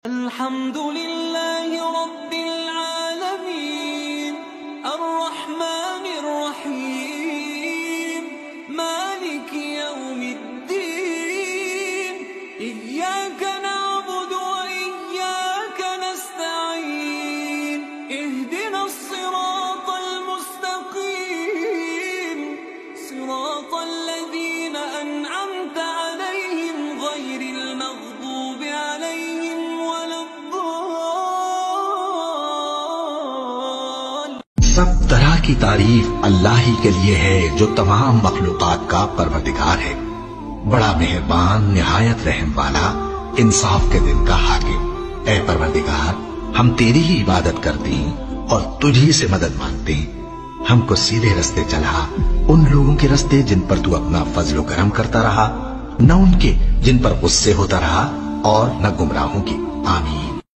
अल्हम्दुलिल्लाहि रब्बिल आलमीन अर्रहमानिर रहीम मालिकि यौमिद्दीन इय्याका नअबुदु व इय्याका नस्तईन इहदिनस सिरातल मुस्तकीम सिरातल लज़ीना अनअमता अलैहिम गैरिल मग़दूबि अलैहिम। सब तरह की तारीफ अल्लाह ही के लिए है जो तमाम मखलूकात का परवरदिगार है, बड़ा मेहरबान निहायत रहम वाला, इंसाफ के दिन का हाकिम। ऐ परवरदिगार, हम तेरी ही इबादत करते हैं और तुझी से मदद मांगते हैं। हमको सीधे रास्ते चला, उन लोगों के रास्ते जिन पर तू अपना फजलो करम करता रहा, न उनके जिन पर गुस्से होता रहा और न गुमराहों की। आमीन।